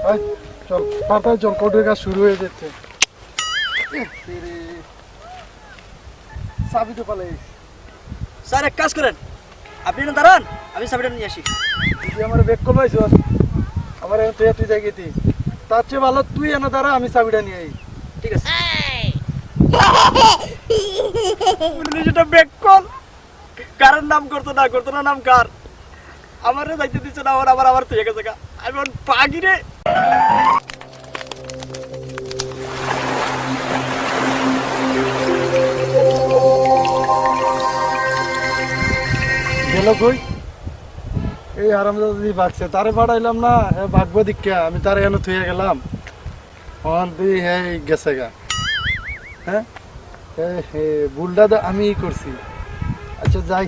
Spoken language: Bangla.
এই চল তাড়াতাড়ি চল, কোর্টের কাজ শুরু হয়ে যাচ্ছে। চাবি তো পালাই। স্যার এক কাজ করেন, আপনি না দাঁড়ান, আমি চাবিটা নিয়ে আসি। তুই আমার বেক কল পাইছ, আমার তুই যাই গেতি, তার চেয়ে ভালো তুই এনে দাঁড়া, আমি চাবিটা নিয়ে আই। ঠিক আছে। যেটা ব্যাক কল, কারণ নাম করতো না নাম কার, আমারে যাইতে দিচ্ছে না, আমার আবার তুই গেছে গা, আমি পাগি রে। গেল কই? এই হারামজাদা যদি ভাগছে, তারে পাঠাইলাম না, হ্যাঁ ভাগবো দীক্ষা, আমি তারে এনে থুয়ে গেলাম, তুই হ্যাঁ গেছে গা। হ্যাঁ ভুলটা আমি করছি। আচ্ছা যাই।